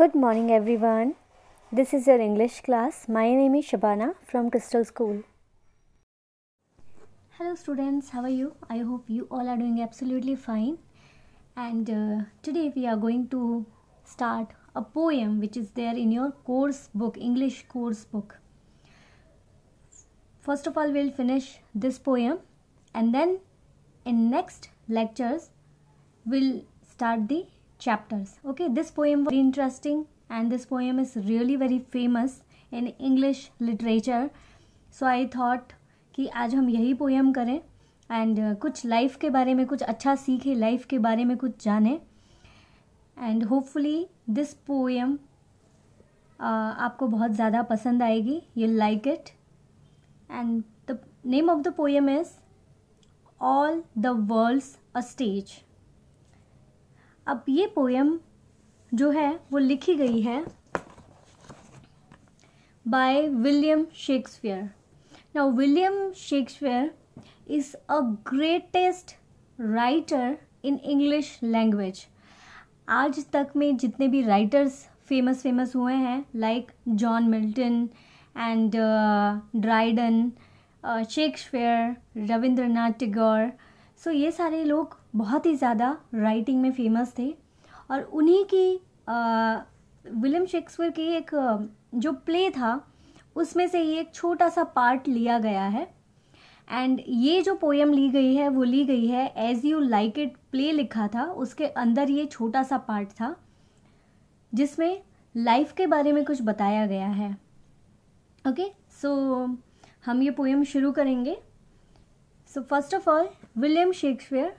Good morning everyone. This is your English class. My name is Shabana from Crystal School. Hello students, how are you? I hope you all are doing absolutely fine. And today we are going to start a poem which is there in your course book, English course book. First of all, we'll finish this poem and then in next lectures we'll start the chapters. Okay, this poem was very interesting and this poem is really very famous in English literature. So I thought कि आज हम यही poem करें and कुछ life के बारे में कुछ अच्छा सीखें, लाइफ के बारे में कुछ जानें एंड होपफुली दिस पोएम आपको बहुत ज़्यादा पसंद आएगी. You like it. And the name of the poem is all the world's a stage. अब ये पोएम जो है वो लिखी गई है by William Shakespeare. Now William Shakespeare is a greatest writer in English language. आज तक में जितने भी राइटर्स फेमस हुए हैं like John Milton and Dryden, Shakespeare, Rabindranath Tagore, so ये सारे लोग बहुत ही ज़्यादा राइटिंग में फेमस थे. और उन्हीं की विलियम शेक्सपियर की एक जो प्ले था उसमें से ये एक छोटा सा पार्ट लिया गया है. एंड ये जो पोएम ली गई है वो ली गई है as you like it play लिखा था, उसके अंदर ये छोटा सा पार्ट था जिसमें लाइफ के बारे में कुछ बताया गया है. ओके, सो हम ये पोएम शुरू करेंगे. So first of all, William Shakespeare,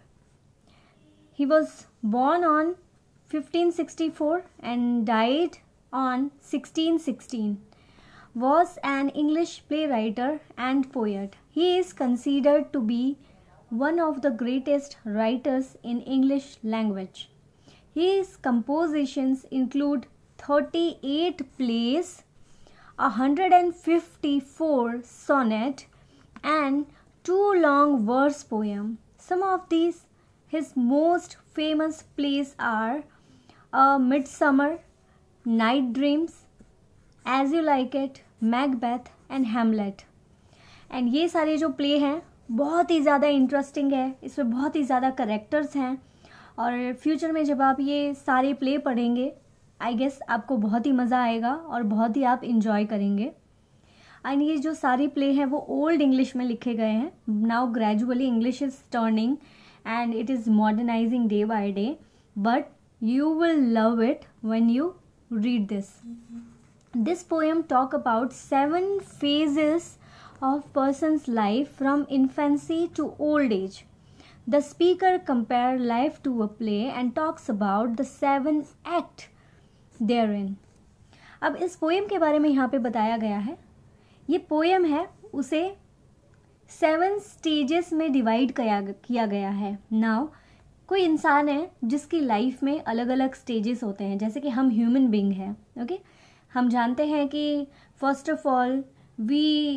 he was born on 1564 and died on 1616. Was an English playwright and poet. He is considered to be one of the greatest writers in English language. His compositions include 38 plays, 154 sonnets, and 2 long verse poems. Some of his most famous plays are A Midsummer Night Dreams, As You Like It, Macbeth and Hamlet. And ये सारे जो play हैं बहुत ही ज़्यादा interesting है, इसमें बहुत ही ज़्यादा करेक्टर्स हैं और फ्यूचर में जब आप ये सारे प्ले पढ़ेंगे आई गेस आपको बहुत ही मज़ा आएगा और बहुत ही आप इंजॉय करेंगे. एंड ये जो सारे प्ले हैं वो ओल्ड इंग्लिश में लिखे गए हैं. Now gradually English is turning and it is modernising day by day, but you will love it when you read this. This poem talk about 7 phases of person's life from infancy to old age. The speaker compare life to a play and talks about the 7 act therein. अब इस poem के बारे में यहाँ पे बताया गया है. ये पोएम है उसे 7 स्टेजेस में डिवाइड किया गया है. नाउ कोई इंसान है जिसकी लाइफ में अलग अलग स्टेजेस होते हैं, जैसे कि हम ह्यूमन बीइंग हैं. ओके, हम जानते हैं कि first of all we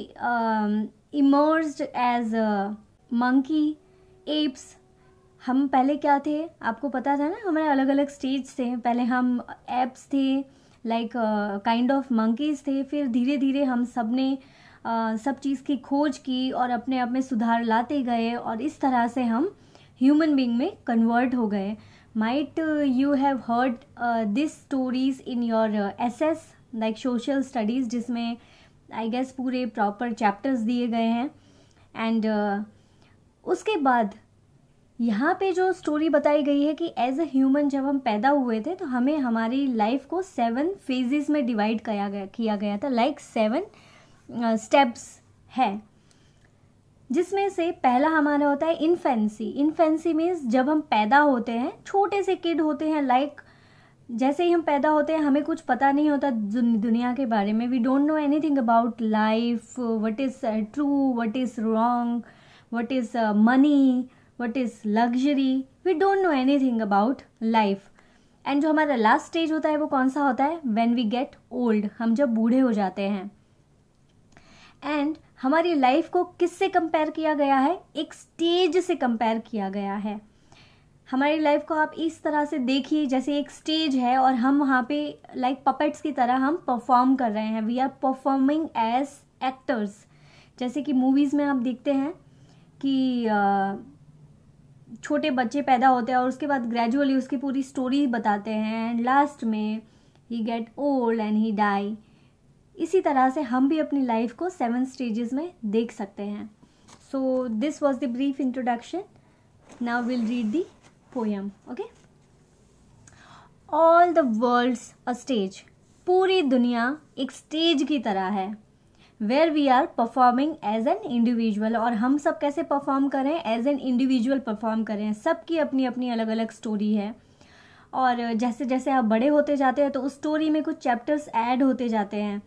emerged as monkey apes. हम पहले क्या थे आपको पता था ना, हमारे अलग अलग स्टेज थे. पहले हम एप्स थे, लाइक काइंड ऑफ मंकीज थे. फिर धीरे धीरे हम सब ने सब चीज़ की खोज की और अपने आप में सुधार लाते गए और इस तरह से हम ह्यूमन बीइंग में कन्वर्ट हो गए. Might you have heard this stories in your SS like social studies, जिसमें आई गेस पूरे प्रॉपर चैप्टर्स दिए गए हैं. एंड उसके बाद यहाँ पे जो स्टोरी बताई गई है कि एज अ ह्यूमन जब हम पैदा हुए थे तो हमें हमारी लाइफ को 7 फेजेस में डिवाइड किया गया था, लाइक 7 स्टेप्स है, जिसमें से पहला हमारा होता है इन्फेंसी. इन्फेंसी मीन्स जब हम पैदा होते हैं, छोटे से किड होते हैं, लाइक जैसे ही हम पैदा होते हैं हमें कुछ पता नहीं होता दुनिया के बारे में. We don't know anything about life, what is true, what is wrong, what is money, what is luxury. We don't know anything about life. And जो हमारा लास्ट स्टेज होता है वो कौन सा होता है? व्हेन वी गेट ओल्ड, हम जब बूढ़े हो जाते हैं. एंड हमारी लाइफ को किससे कंपेयर किया गया है? एक स्टेज से कंपेयर किया गया है. हमारी लाइफ को आप इस तरह से देखिए जैसे एक स्टेज है और हम वहाँ पे लाइक पपेट्स की तरह हम परफॉर्म कर रहे हैं. We are performing as actors. जैसे कि मूवीज़ में आप देखते हैं कि छोटे बच्चे पैदा होते हैं और उसके बाद ग्रेजुअली उसकी पूरी स्टोरी बताते हैं एंड लास्ट में he get old and he die. इसी तरह से हम भी अपनी लाइफ को 7 स्टेजेस में देख सकते हैं. So this was the brief introduction. Now will read the poem. Okay. All the world's a stage. पूरी दुनिया एक स्टेज की तरह है. Where we are performing as an individual. और हम सब कैसे परफॉर्म करें? एज एन इंडिविजुअल परफॉर्म करें. सबकी अपनी अपनी अलग अलग स्टोरी है और जैसे जैसे आप बड़े होते जाते हैं तो उस स्टोरी में कुछ चैप्टर्स ऐड होते जाते हैं.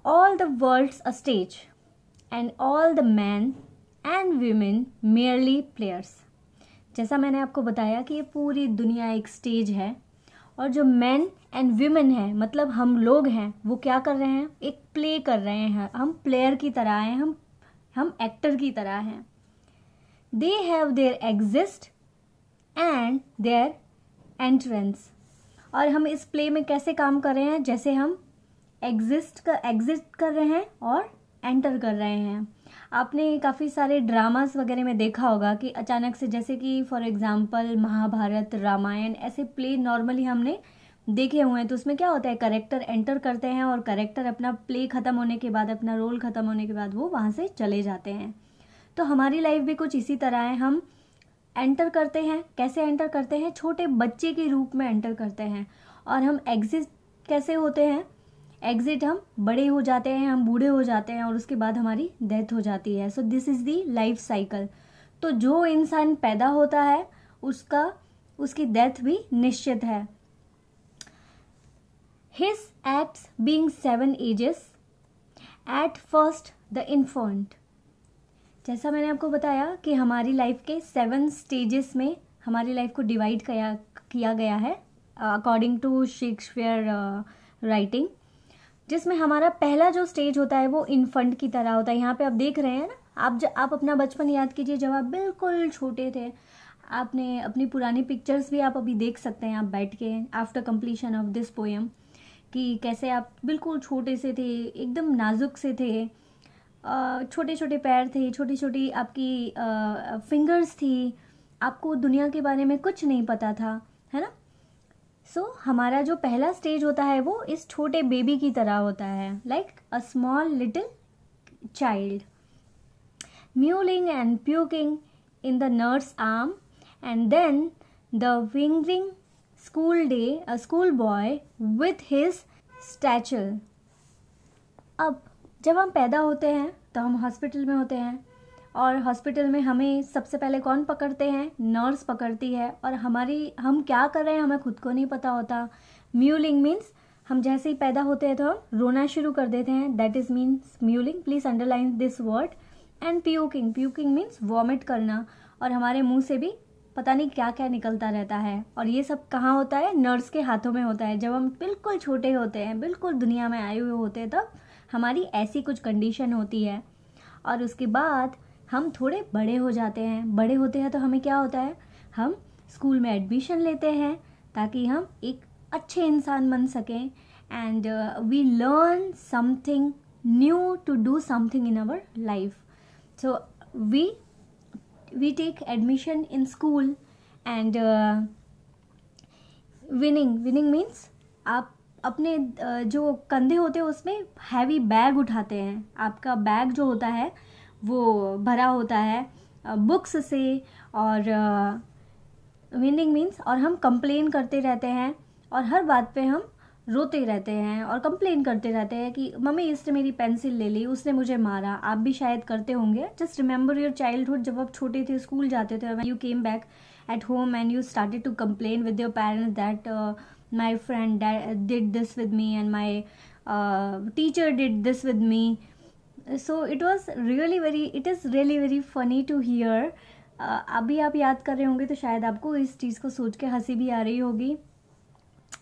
All the world's a stage and all the man and women merely players. जैसा मैंने आपको बताया कि ये पूरी दुनिया एक स्टेज है और जो मैन एंड वीमेन है मतलब हम लोग हैं वो क्या कर रहे हैं? एक प्ले कर रहे हैं. हम प्लेयर की तरह हैं. हम एक्टर की तरह हैं. They have their exist and their entrance. और हम इस प्ले में कैसे काम कर रहे हैं? जैसे हम एग्जिस्ट कर रहे हैं और एंटर कर रहे हैं. आपने काफ़ी सारे ड्रामास वगैरह में देखा होगा कि अचानक से जैसे कि फॉर एग्जांपल महाभारत, रामायण, ऐसे प्ले नॉर्मली हमने देखे हुए हैं. तो उसमें क्या होता है? करेक्टर एंटर करते हैं और करेक्टर अपना प्ले ख़त्म होने के बाद, अपना रोल ख़त्म होने के बाद वो वहाँ से चले जाते हैं. तो हमारी लाइफ भी कुछ इसी तरह है. हम एंटर करते हैं. कैसे एंटर करते हैं? छोटे बच्चे के रूप में एंटर करते हैं. और हम एग्जिट कैसे होते हैं? एग्जिट हम बड़े हो जाते हैं, हम बूढ़े हो जाते हैं और उसके बाद हमारी डेथ हो जाती है. So this is the life cycle. तो जो इंसान पैदा होता है उसकी डेथ भी निश्चित है. His acts being 7 ages, at first the infant. जैसा मैंने आपको बताया कि हमारी लाइफ के 7 स्टेजेस में हमारी लाइफ को डिवाइड किया गया है अकॉर्डिंग टू शेक्सपियर राइटिंग, जिसमें हमारा पहला जो स्टेज होता है वो इन्फेंट की तरह होता है. यहाँ पे आप देख रहे हैं ना, आप अपना बचपन याद कीजिए जब आप बिल्कुल छोटे थे. आपने अपनी पुरानी पिक्चर्स भी आप अभी देख सकते हैं आप बैठ के after completion of this poem कि कैसे आप बिल्कुल छोटे से थे, एकदम नाजुक से थे, छोटे छोटे पैर थे, छोटी छोटी आपकी फिंगर्स थी, आपको दुनिया के बारे में कुछ नहीं पता था, है ना. सो हमारा जो पहला स्टेज होता है वो इस छोटे बेबी की तरह होता है, like a small little child, mewling and puking in the nurse arm and then the विंगरिंग school boy with his stature. अब जब हम पैदा होते हैं तो हम हॉस्पिटल में होते हैं और हॉस्पिटल में हमें सबसे पहले कौन पकड़ते हैं? नर्स पकड़ती है. और हम क्या कर रहे हैं हमें खुद को नहीं पता होता. म्यूलिंग मीन्स हम जैसे ही पैदा होते हैं तो हम रोना शुरू कर देते हैं. That is means mewling. Please underline this word. And puking means vomit करना. और हमारे मुंह से भी पता नहीं क्या क्या निकलता रहता है. और ये सब कहाँ होता है? नर्स के हाथों में होता है. जब हम बिल्कुल छोटे होते हैं, बिल्कुल दुनिया में आए हुए होते हैं, तब हमारी ऐसी कुछ कंडीशन होती है. और उसके बाद हम थोड़े बड़े हो जाते हैं. बड़े होते हैं तो हमें क्या होता है? हम स्कूल में एडमिशन लेते हैं ताकि हम एक अच्छे इंसान बन सकें. And we learn something new to do something in our life. So we take admission in school and winning means आप अपने जो कंधे होते हैं उसमें हैवी बैग उठाते हैं. आपका बैग जो होता है वो भरा होता है बुक्स से. और विनिंग मीन्स और हम कंप्लेन करते रहते हैं और हर बात पे हम रोते रहते हैं और कंप्लेन करते रहते हैं कि मम्मी इसने मेरी पेंसिल ले ली, उसने मुझे मारा. आप भी शायद करते होंगे. Just remember your childhood. जब आप छोटे थे, स्कूल जाते थे, when you came back at home and you started to complain with your parents that my friend did this with me and my teacher did this with me. So it is really very funny to hear. अभी आप याद कर रहे होंगे तो शायद आपको इस चीज़ को सोच के हंसी भी आ रही होगी.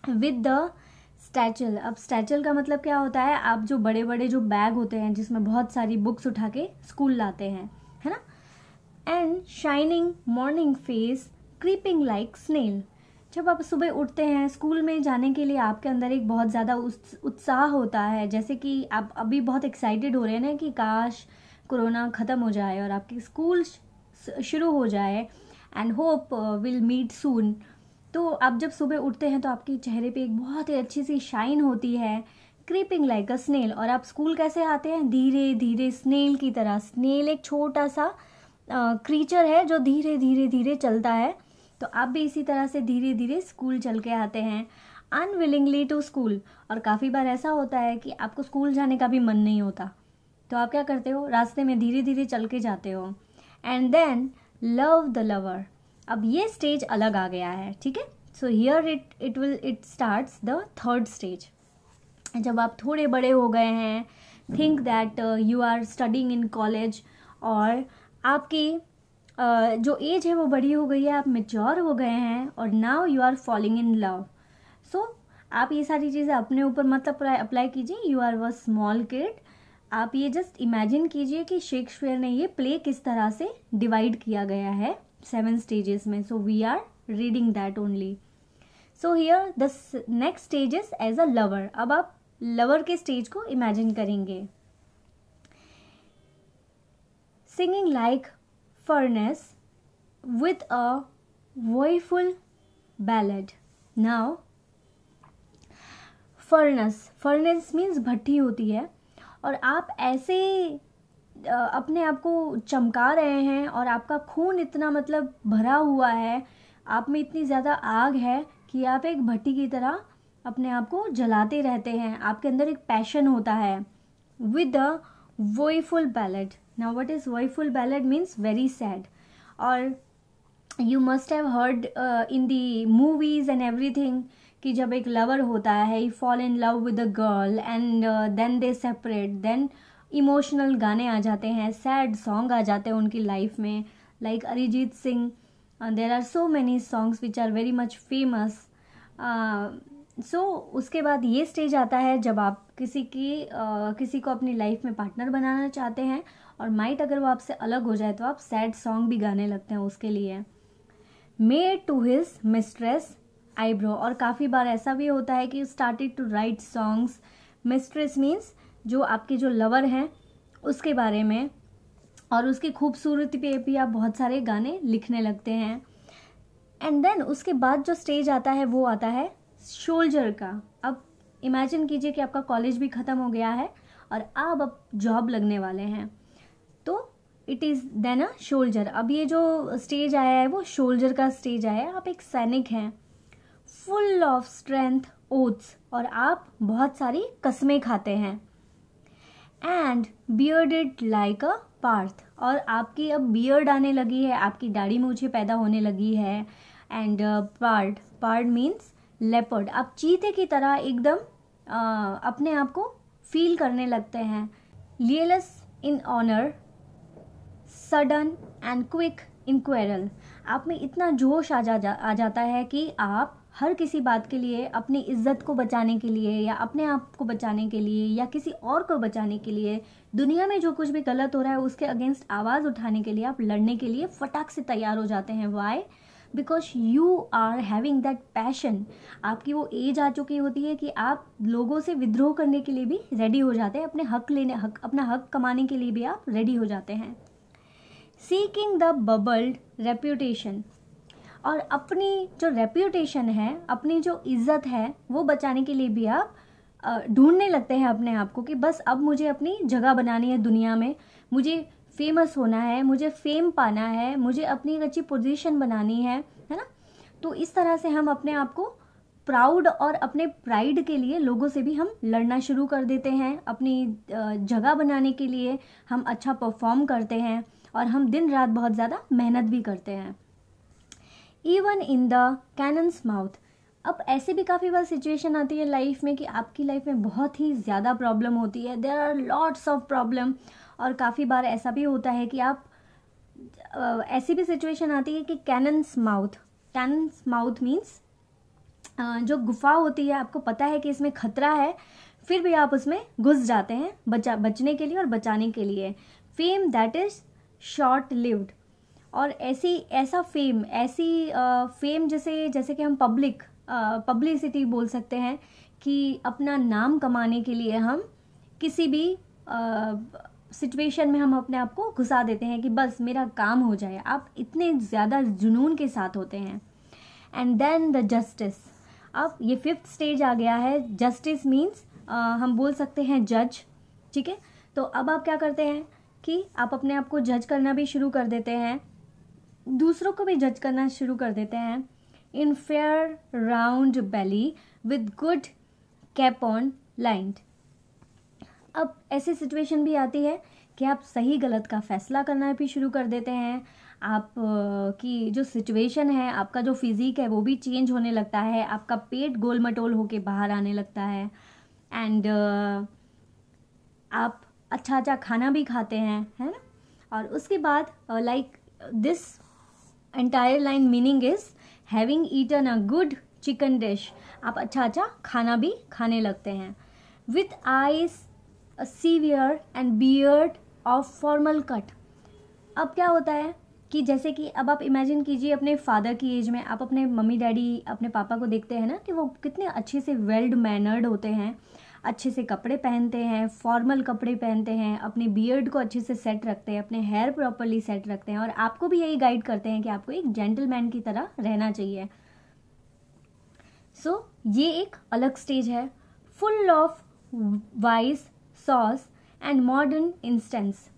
With the satchel. अब स्टैचल का मतलब क्या होता है? आप जो बड़े बड़े जो बैग होते हैं जिसमें बहुत सारी बुक्स उठा के स्कूल लाते हैं, है ना. And shining morning face creeping like snail. जब आप सुबह उठते हैं स्कूल में जाने के लिए, आपके अंदर एक बहुत ज़्यादा उत्साह होता है, जैसे कि आप अभी बहुत एक्साइटेड हो रहे हैं ना कि काश कोरोना ख़त्म हो जाए और आपकी स्कूल शुरू हो जाए and hope will meet soon. तो आप जब सुबह उठते हैं तो आपके चेहरे पे एक बहुत ही अच्छी सी शाइन होती है, क्रीपिंग लाइक अ स्नेल। और आप स्कूल कैसे आते हैं? धीरे धीरे, स्नेल की तरह। स्नेल एक छोटा सा क्रीचर है जो धीरे धीरे धीरे चलता है, तो आप भी इसी तरह से धीरे धीरे स्कूल चल के आते हैं, अनविलिंगली टू स्कूल। और काफ़ी बार ऐसा होता है कि आपको स्कूल जाने का भी मन नहीं होता, तो आप क्या करते हो? रास्ते में धीरे धीरे चल के जाते हो। And then love the lover. अब ये स्टेज अलग आ गया है, ठीक है। So here it starts the third stage. जब आप थोड़े बड़े हो गए हैं, think that you are studying in college, और आपकी जो एज है वो बड़ी हो गई है, आप मेच्योर हो गए हैं, और now you are falling in love. So आप ये सारी चीज़ें अपने ऊपर मत अप्लाई कीजिए। You are a small kid. आप ये जस्ट इमेजिन कीजिए कि शेक्सपियर ने ये प्ले किस तरह से डिवाइड किया गया है 7 स्टेजेस में। So we are reading that only. So here the next stage is as a lover. अब आप लवर के स्टेज को इमेजिन करेंगे। Singing like furnace with a woeful ballad. Now furnace means भट्टी होती है, और आप ऐसे अपने आप को चमका रहे हैं और आपका खून इतना मतलब भरा हुआ है, आप में इतनी ज़्यादा आग है कि आप एक भट्टी की तरह अपने आप को जलाते रहते हैं। आपके अंदर एक पैशन होता है। With a woeful ballad. Now what is woeful ballad means? Very sad. और you must have heard in the movies and everything कि जब एक लवर होता है, he fall in love with a girl and then they separate, then emotional गाने आ जाते हैं, sad song आ जाते हैं उनकी लाइफ में, like Arijit Singh. There are so many songs which are very much famous. So उसके बाद ये स्टेज आता है जब आप किसी को अपनी लाइफ में पार्टनर बनाना चाहते हैं, और माइट अगर वो आपसे अलग हो जाए तो आप सैड सॉन्ग भी गाने लगते हैं उसके लिए। Made to his mistress eyebrow. और काफ़ी बार ऐसा भी होता है कि started to write songs. Mistress means जो आपके जो लवर हैं उसके बारे में, और उसकी खूबसूरती पे भी आप बहुत सारे गाने लिखने लगते हैं। एंड देन उसके बाद जो स्टेज आता है वो आता है सोल्जर का। अब इमेजिन कीजिए कि आपका कॉलेज भी ख़त्म हो गया है और आप अब जॉब लगने वाले हैं, तो it is then a soldier. अब ये जो स्टेज आया है वो सोल्जर का स्टेज आया है। आप एक सैनिक हैं, फुल ऑफ स्ट्रेंथ ओथ्स, और आप बहुत सारी कसमें खाते हैं। And bearded like a pard. और आपकी अब बियर्ड आने लगी है, आपकी दाढ़ी मूछें पैदा होने लगी है। And pard means leopard. आप चीते की तरह एकदम अपने आप को फील करने लगते हैं। Jealous in honour, sudden and quick in quarrel. आप में इतना जोश आ जाता है कि आप हर किसी बात के लिए, अपनी इज्जत को बचाने के लिए, या अपने आप को बचाने के लिए, या किसी और को बचाने के लिए, दुनिया में जो कुछ भी गलत हो रहा है उसके अगेंस्ट आवाज़ उठाने के लिए, आप लड़ने के लिए फटाक से तैयार हो जाते हैं। Why? Because you are having that passion. आपकी वो एज आ चुकी होती है कि आप लोगों से विद्रोह करने के लिए भी रेडी हो जाते हैं, अपना हक कमाने के लिए भी आप रेडी हो जाते हैं। Seeking the bubbled reputation. और अपनी जो रेप्यूटेशन है, अपनी जो इज्जत है, वो बचाने के लिए भी आप ढूंढने लगते हैं अपने आप को कि बस अब मुझे अपनी जगह बनानी है दुनिया में, मुझे फेमस होना है, मुझे फेम पाना है, मुझे अपनी एक अच्छी पोजीशन बनानी है ना। तो इस तरह से हम अपने आप को प्राउड और अपने प्राइड के लिए लोगों से भी हम लड़ना शुरू कर देते हैं। अपनी जगह बनाने के लिए हम अच्छा परफॉर्म करते हैं, और हम दिन रात बहुत ज़्यादा मेहनत भी करते हैं। Even in the cannons mouth. अब ऐसे भी काफ़ी बार सिचुएशन आती है लाइफ में कि आपकी लाइफ में बहुत ही ज़्यादा प्रॉब्लम होती है, there are lots of problem. और काफ़ी बार ऐसा भी होता है कि आप ऐसी भी सिचुएशन आती है कि कैनन्स माउथ मीन्स जो गुफा होती है, आपको पता है कि इसमें खतरा है, फिर भी आप उसमें घुस जाते हैं बचने के लिए और बचाने के लिए। Fame that is short lived. और ऐसा फेम जैसे कि हम पब्लिसिटी बोल सकते हैं कि अपना नाम कमाने के लिए हम किसी भी सिचुएशन में हम अपने आप को घुसा देते हैं कि बस मेरा काम हो जाए। आप इतने ज़्यादा जुनून के साथ होते हैं। एंड देन द जस्टिस, अब ये 5th स्टेज आ गया है। जस्टिस मीन्स हम बोल सकते हैं जज, ठीक है। तो अब आप क्या करते हैं कि आप अपने आप को जज करना भी शुरू कर देते हैं, दूसरों को भी जज करना शुरू कर देते हैं। In fair round belly with good capon lined. अब ऐसी सिचुएशन भी आती है कि आप सही गलत का फैसला करना भी शुरू कर देते हैं। आप की जो सिचुएशन है, आपका जो फिजिक है वो भी चेंज होने लगता है, आपका पेट गोल मटोल होके बाहर आने लगता है। एंड आप अच्छा खाना भी खाते हैं, है ना। और उसके बाद like this entire line meaning is having eaten a good chicken dish. आप अच्छा खाना भी खाने लगते हैं। With eyes a severe and beard of formal cut. अब क्या होता है कि जैसे कि अब आप इमेजिन कीजिए अपने फादर की एज में आप अपने मम्मी डैडी, अपने पापा को देखते हैं ना कि वो कितने अच्छे से वेल मैनर्ड होते हैं, अच्छे से कपड़े पहनते हैं, फॉर्मल कपड़े पहनते हैं, अपने बियर्ड को अच्छे से सेट रखते हैं, अपने हेयर प्रॉपरली सेट रखते हैं, और आपको भी यही गाइड करते हैं कि आपको एक जेंटलमैन की तरह रहना चाहिए। सो ये एक अलग स्टेज है, full of wise sauce and modern instance.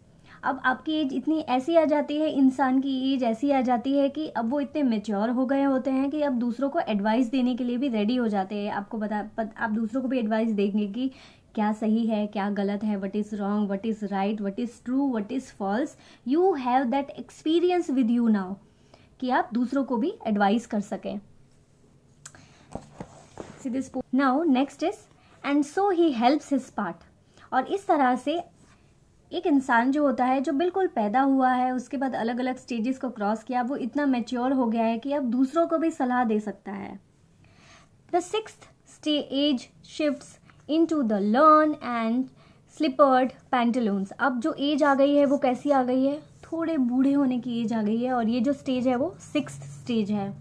अब आपकी एज इतनी ऐसी आ जाती है, इंसान की एज ऐसी आ जाती है कि अब वो इतने मेच्योर हो गए होते हैं कि अब दूसरों को एडवाइस देने के लिए भी रेडी हो जाते हैं। आप दूसरों को भी एडवाइस देंगे कि क्या सही है, क्या गलत है, what is wrong, what is right, what is true, what is false. You have that experience with you now कि आप दूसरों को भी एडवाइस कर सकें। Now next is and so he helps his part. और इस तरह से एक इंसान जो होता है, जो बिल्कुल पैदा हुआ है, उसके बाद अलग अलग स्टेजेस को क्रॉस किया, वो इतना मैच्योर हो गया है कि अब दूसरों को भी सलाह दे सकता है। The 6th age shifts into the lean and slippered pantaloons. अब जो एज आ गई है वो कैसी आ गई है, थोड़े बूढ़े होने की एज आ गई है। और ये जो स्टेज है वो 6th स्टेज है,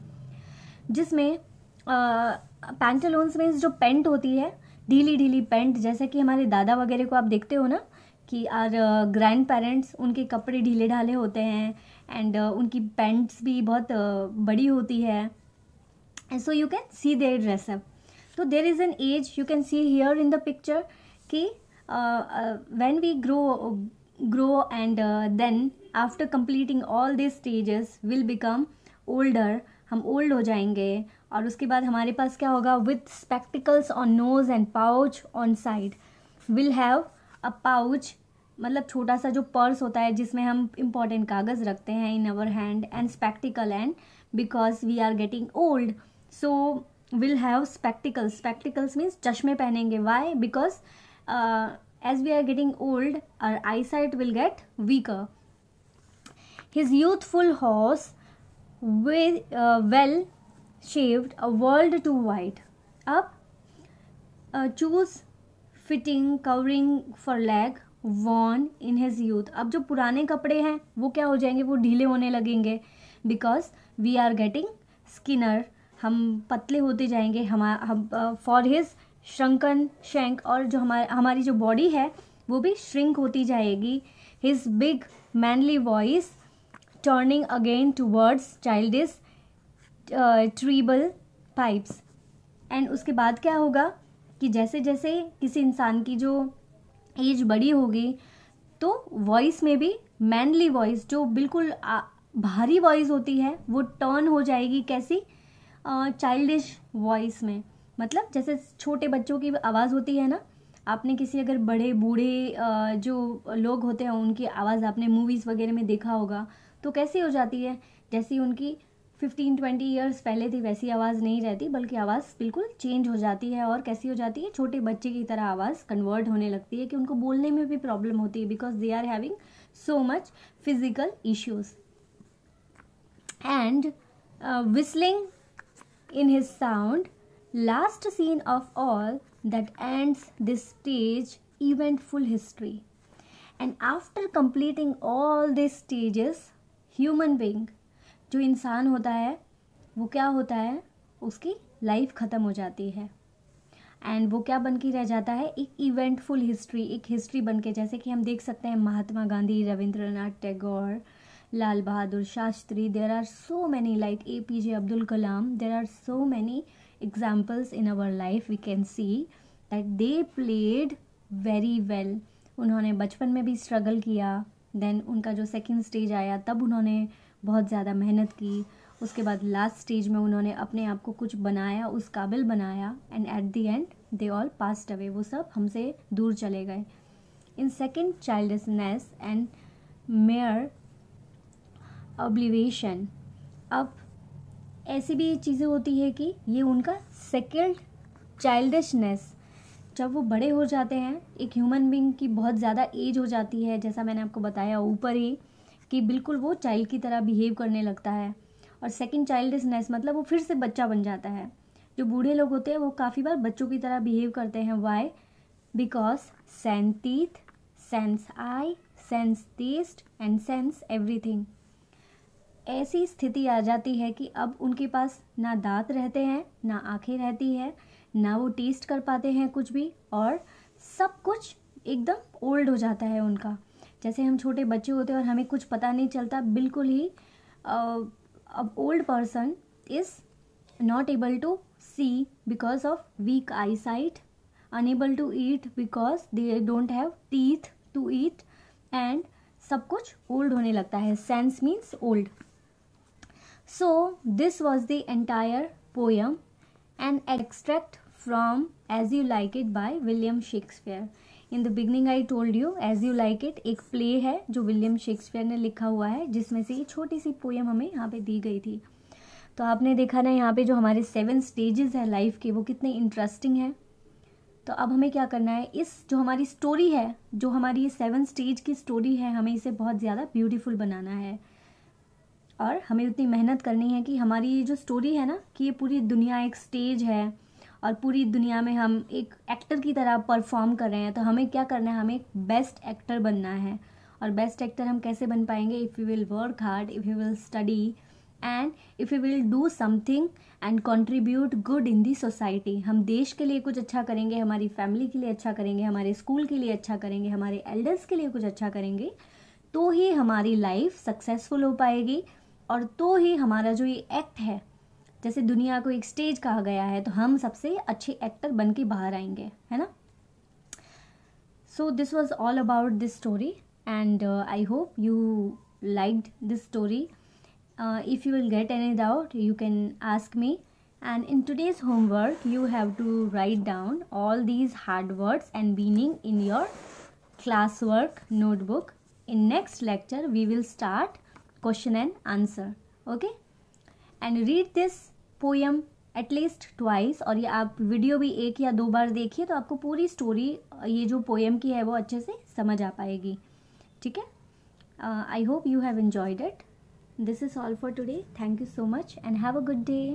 जिसमें पैंटलून्स मीन्स जो पेंट होती है, ढीली ढीली पेंट, जैसे कि हमारे दादा वगैरह को आप देखते हो ना कि आर ग्रैंड पेरेंट्स, उनके कपड़े ढीले ढाले होते हैं एंड उनकी पैंट्स भी बहुत बड़ी होती है। And so you can see their dress up. तो there is an age you can see here in the picture कि when we grow and then after completing all this stages will become older. हम old हो जाएंगे और उसके बाद हमारे पास क्या होगा, with spectacles on nose and pouch on side. Will have a pouch, मतलब छोटा सा जो पर्स होता है जिसमें हम इम्पॉर्टेंट कागज़ रखते हैं in our hand, and spectacle, and because we are getting old so will have spectacles. Spectacles means चश्मे पहनेंगे। Why? Because as we are getting old our eyesight will get weaker. His youthful hose with well shaved, a world too wide. Up choose fitting covering for leg worn in his youth. अब जो पुराने कपड़े हैं वो क्या हो जाएंगे, वो ढीले होने लगेंगे, because we are getting skinner. हम पतले होते जाएंगे। हम for his shrunken shank, और जो हमारी जो बॉडी है वो भी shrink होती जाएगी। His big manly voice turning again towards childish treble pipes. And उसके बाद क्या होगा कि जैसे जैसे किसी इंसान की जो एज बड़ी होगी तो वॉइस में भी मैनली वॉइस, जो बिल्कुल भारी वॉइस होती है, वो टर्न हो जाएगी कैसी, चाइल्डिश वॉइस में। मतलब जैसे छोटे बच्चों की आवाज़ होती है ना, आपने किसी अगर बड़े बूढ़े जो लोग होते हैं उनकी आवाज़ आपने मूवीज़ वगैरह में देखा होगा, तो कैसी हो जाती है, जैसी उनकी 15-20 ईयर्स पहले थी वैसी आवाज़ नहीं रहती, बल्कि आवाज़ बिल्कुल चेंज हो जाती है। और कैसी हो जाती है, छोटे बच्चे की तरह आवाज़ कन्वर्ट होने लगती है कि उनको बोलने में भी प्रॉब्लम होती है, because they are having so much physical issues. And whistling in his sound. Last scene of all that ends this stage eventful history. And after completing all these stages, human being, जो इंसान होता है वो क्या होता है, उसकी life ख़त्म हो जाती है एंड वो क्या बन के रह जाता है, एक इवेंटफुल हिस्ट्री, एक हिस्ट्री बन के। जैसे कि हम देख सकते हैं Mahatma Gandhi, Rabindranath Tagore, Lal Bahadur Shastri, there are so many like APJ Abdul Kalam, there are so many examples in our life, we can see that they played very well. उन्होंने बचपन में भी स्ट्रगल किया, देन उनका जो सेकेंड स्टेज आया तब उन्होंने बहुत ज़्यादा मेहनत की, उसके बाद लास्ट स्टेज में उन्होंने अपने आप को कुछ बनाया, उस काबिल बनाया, and at the end they all passed away, वो सब हमसे दूर चले गए। In second childishness and mere oblivion, अब ऐसी भी चीज़ें होती है कि ये उनका सेकेंड चाइल्डिशनेस, जब वो बड़े हो जाते हैं, एक ह्यूमन बीइंग की बहुत ज़्यादा एज हो जाती है, जैसा मैंने आपको बताया ऊपर ही कि बिल्कुल वो चाइल्ड की तरह बिहेव करने लगता है। और सेकंड चाइल्डिशनेस मतलब वो फिर से बच्चा बन जाता है। जो बूढ़े लोग होते हैं वो काफ़ी बार बच्चों की तरह बिहेव करते हैं। Why? Because sans teeth, sans eye, sans taste and sans everything. ऐसी स्थिति आ जाती है कि अब उनके पास ना दांत रहते हैं, ना आंखें रहती है, ना वो टेस्ट कर पाते हैं कुछ भी, और सब कुछ एकदम ओल्ड हो जाता है उनका। जैसे हम छोटे बच्चे होते हैं और हमें कुछ पता नहीं चलता, बिल्कुल ही अब old person is not able to see because of weak eye sight, unable to eat because they don't have teeth to eat, and सब कुछ ओल्ड होने लगता है। Sans means old. So this was the entire poem, an extract from As You Like It by William Shakespeare. In the beginning I told you As You Like It एक play है जो William Shakespeare ने लिखा हुआ है, जिसमें से ये छोटी सी पोएम हमें यहाँ पे दी गई थी। तो आपने देखा ना यहाँ पे जो हमारे 7 स्टेजेस है लाइफ के, वो कितने इंटरेस्टिंग है। तो अब हमें क्या करना है, इस जो हमारी स्टोरी है, जो हमारी ये 7 स्टेज की स्टोरी है, हमें इसे बहुत ज़्यादा ब्यूटीफुल बनाना है। और हमें उतनी मेहनत करनी है कि हमारी ये जो स्टोरी है ना, कि ये पूरी दुनिया एक स्टेज है और पूरी दुनिया में हम एक एक्टर की तरह परफॉर्म कर रहे हैं। तो हमें क्या करना है, हमें एक बेस्ट एक्टर बनना है। और बेस्ट एक्टर हम कैसे बन पाएंगे? If you will work hard, if you will study, and if you will do something and contribute good in the society. हम देश के लिए कुछ अच्छा करेंगे, हमारी फैमिली के लिए अच्छा करेंगे, हमारे स्कूल के लिए अच्छा करेंगे, हमारे एल्डर्स के लिए कुछ अच्छा करेंगे, तो ही हमारी लाइफ सक्सेसफुल हो पाएगी। और तो ही हमारा जो ये एक्ट है, जैसे दुनिया को एक स्टेज कहा गया है, तो हम सबसे अच्छे एक्टर बन के बाहर आएंगे, है ना। सो this was all about this story and I hope you liked this story. If you will get any doubt, you can ask me. And in today's homework, you have to write down all these hard words and meaning in your classwork notebook. In next lecture, we will start question and answer. Okay? And read this poem at least twice. और ये आप video भी 1 या 2 बार देखिए, तो आपको पूरी story ये जो पोएम की है वो अच्छे से समझ आ पाएगी. ठीक है? I hope you have enjoyed it. This is all for today. Thank you so much and have a good day.